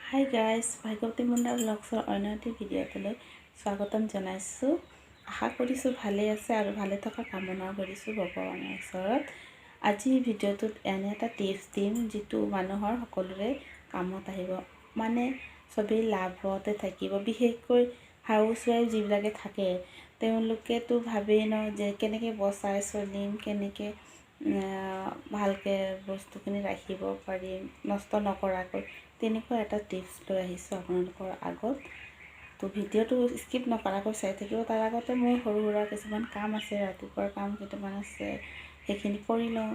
Hi guys, ভাগ্যৱতী Munda ব্লগছৰ অন্য এটি ভিডিঅ'টোলৈ স্বাগতম জনাইছোঁ। আশা কৰিছোঁ ভালেই আছে আৰু ভালে থকা কামনা কৰিছোঁ ভগৱানৰ ওচৰত। আজি ভিডিঅ'টোত এনে এটা টিপছ দিম যিটো মানুহৰ সকলোৰে কামত আহিব, মানে চবেই লাভতে থাকিব। বিশেষকৈ হাউচ ৱাইফ যিবিলাকে থাকে তেওঁলোকেতো ভাবেই ন যে কেনেকৈ বচাই চলিম, কেনেকৈ ভালকৈ বস্তুখিনি ৰাখিব পাৰিম নষ্ট নকৰাকৈ। তেনেকুৱা এটা টিপছ লৈ আহিছোঁ আপোনালোকৰ আগত। তো ভিডিঅ'টো স্কিপ নকৰাকৈ চাই থাকিব। তাৰ আগতে মোৰ সৰু সুৰা কিছুমান কাম আছে, ৰাতিপুৱাৰ কাম কেইটামান আছে, সেইখিনি কৰি লওঁ।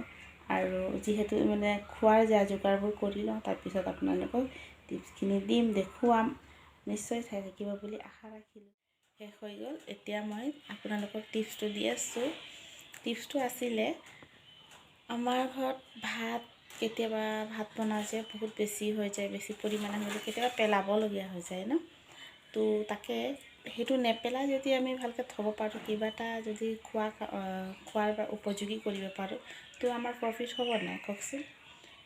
আৰু যিহেতু মানে খোৱাৰ যা যোগাৰবোৰ কৰি লওঁ, তাৰপিছত আপোনালোকক টিপছখিনি দিম, দেখুৱাম। নিশ্চয় চাই থাকিব বুলি আশা ৰাখিলোঁ। শেষ হৈ গ'ল, এতিয়া মই আপোনালোকক টিপছটো দি আছোঁ। টিপছটো আছিলে, আমাৰ ঘৰত কেতিয়াবা ভাত বনাওঁ যে বহুত বেছি হৈ যায়, বেছি পৰিমাণে হ'লে কেতিয়াবা পেলাবলগীয়া হৈ যায় ন। তো তাকে সেইটো নেপেলাই যদি আমি ভালকৈ থ'ব পাৰোঁ, কিবা এটা যদি খোৱাৰ উপযোগী কৰিব পাৰোঁ, তো আমাৰ প্ৰফিট হ'ব নাই কওকচোন।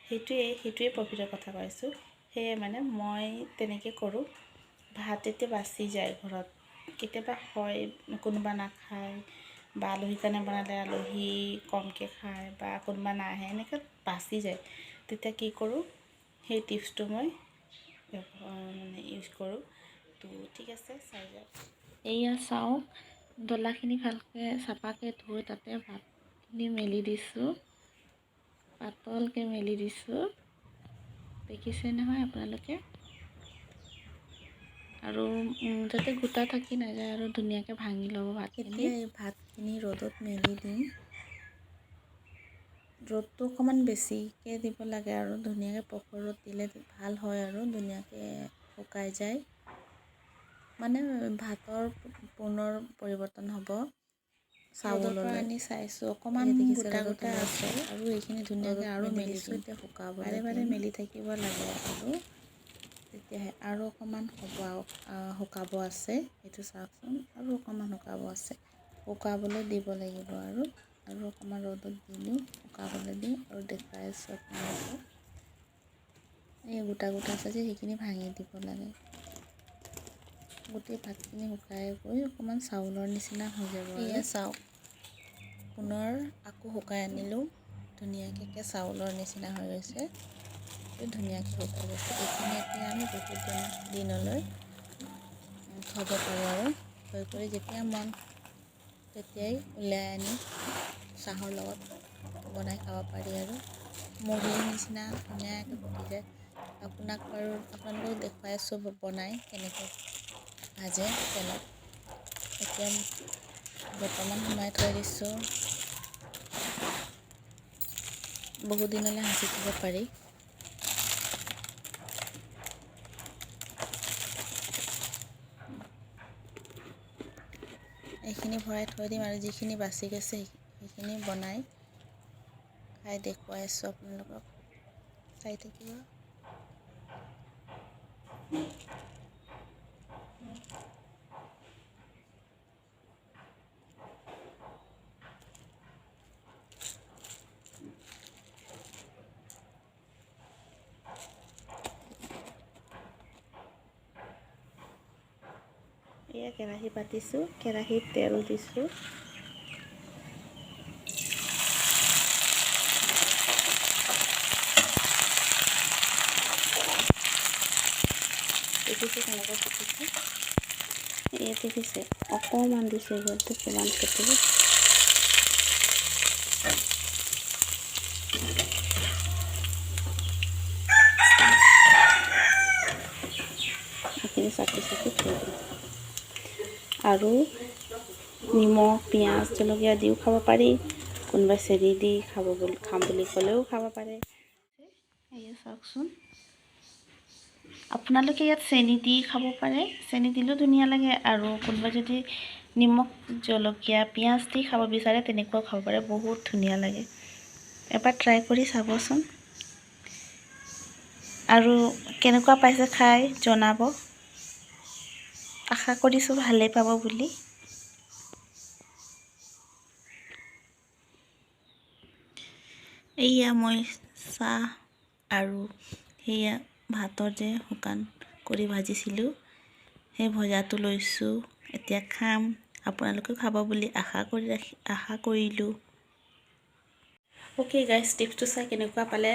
সেইটোৱে প্ৰফিটৰ কথা কৈছোঁ। সেয়ে মানে মই তেনেকৈ কৰোঁ। ভাত যেতিয়া বাচি যায় ঘৰত, কেতিয়াবা হয় কোনোবা নাখায় বা আলহীৰ কাৰণে বনালে আলহী কমকৈ খায় বা কোনোবা নাহে, এনেকৈ বাচি যায়। তেতিয়া কি কৰোঁ, সেই টিপছটো মই মানে ইউজ কৰোঁ। তো ঠিক আছে, চাই যাওক। এয়া চাওক, ডলাখিনি ভালকৈ চাফাকৈ ধুই তাতে ভাতখিনি মেলি দিছোঁ, পাতলকৈ মেলি দিছোঁ। দেখিছে নহয় আপোনালোকে। আৰু যাতে গোটা থাকি নাযায় আৰু ধুনীয়াকৈ ভাঙি ল'ব ভাতখিনি। এতিয়া এই ভাতখিনি ৰ'দত মেলি দিম। ৰ'দটো অকণমান বেছিকৈ দিব লাগে আৰু ধুনীয়াকৈ প্ৰখৰ ৰ'দ দিলে ভাল হয় আৰু ধুনীয়াকৈ শুকাই যায়। মানে ভাতৰ পুনৰ পৰিৱৰ্তন হ'ব। চাউললৈ আনি চাইছোঁ অকণমান গোটা গোটা আছে আৰু এইখিনি ধুনীয়াকৈ আৰু মেলি দিছোঁ। এতিয়া বাৰে মেলি থাকিব লাগে আৰু তেতিয়াহে। আৰু অকণমান শুকাব আছে, এইটো চাওকচোন, আৰু অকণমান শুকাব আছে। শুকাবলৈ দিব লাগিব আৰু অকণমান ৰ'দত দিলোঁ, শুকাবলৈ দিওঁ আৰু দেখুৱাই আছোঁ আপোনালোকক। এই গোটা আছে যে সেইখিনি ভাঙি দিব লাগে। গোটেই ভাতখিনি শুকাই গৈ অকণমান চাউলৰ নিচিনা হৈ যাব। এয়া চাওক, পুনৰ আকৌ শুকাই আনিলোঁ, ধুনীয়াকৈ চাউলৰ নিচিনা হৈ গৈছে। ধুনীয়াকৈ শুকাই গৈছে। এইখিনি এতিয়া আমি বহুত দিনলৈ থ'ব পাৰোঁ আৰু থৈ কৰি যেতিয়া মন তেতিয়াই উলিয়াই আনি চাহৰ লগত বনাই খাব পাৰি আৰু মুড়িৰ নিচিনা ধুনীয়াকৈ ফুটি যায়। আপোনালোকক দেখুৱাই আছোঁ বনাই কেনেকৈ ভাজে তেলত। এতিয়া বৰ্তমান সোমাই থৈ দিছোঁ, বহুত দিনলৈ সাঁচি থ'ব পাৰি। এইখিনি ভৰাই থৈ দিম আৰু যিখিনি বাচি গৈছে সেইখিনি বনাই খাই দেখুৱাই আছোঁ আপোনালোকক, চাই থাকিব। এয়া কেৰাহী পাতিছোঁ, কেৰাহীত তেল দিছোঁ। দেখিছে কেনেকৈ ফুটিছে, এয়া দেখিছে অকণমান দিছোঁ, গলটো কিমান ফুটিব। এইখিনি চাকি থৈ দিম। আৰু নিমখ, পিঁয়াজ, জলকীয়া দিও খাব পাৰি, কোনোবাই চেনি দি খাম বুলি ক'লেও খাব পাৰে। এয়া চাওকচোন, আপোনালোকে ইয়াত চেনি দি খাব পাৰে, চেনি দিলেও ধুনীয়া লাগে। আৰু কোনোবাই যদি নিমখ, জলকীয়া, পিঁয়াজ দি খাব বিচাৰে তেনেকুৱাও খাব পাৰে, বহুত ধুনীয়া লাগে। এবাৰ ট্ৰাই কৰি চাবচোন আৰু কেনেকুৱা পাইছে খাই জনাব। আশা কৰিছোঁ ভালেই পাব বুলি। এয়া মই চাহ আৰু সেয়া ভাতৰ যে শুকান কৰি ভাজিছিলোঁ সেই ভজাটো লৈছোঁ এতিয়া খাম আপোনালোকেও খাব বুলি আশা কৰিলোঁ ওকে গাইজ টিপছটো চাই কেনেকুৱা পালে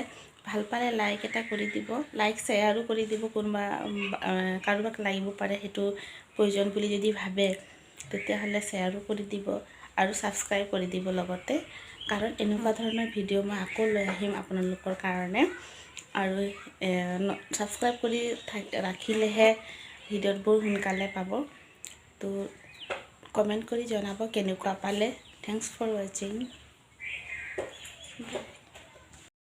ভাল পালে লাইক এটা কৰি দিব লাইক শ্বেয়াৰো কৰি দিব কোনোবা কাৰোবাক লাগিব পাৰে সেইটো প্ৰয়োজন বুলি যদি ভাবে তেতিয়াহ'লে শ্বেয়াৰো কৰি দিব আৰু ছাবস্ক্ৰাইব কৰি দিব লগতে কাৰণ এনেকুৱা ধৰণৰ ভিডিঅ' মই আকৌ লৈ আহিম আপোনালোকৰ কাৰণে আৰু ছাবস্ক্ৰাইব কৰি ৰাখিলেহে ভিডিঅ'বোৰ সোনকালে পাব তো কমেণ্ট কৰি জনাব কেনেকুৱা পালে থ্যাংকস ফৰ ৱাচিং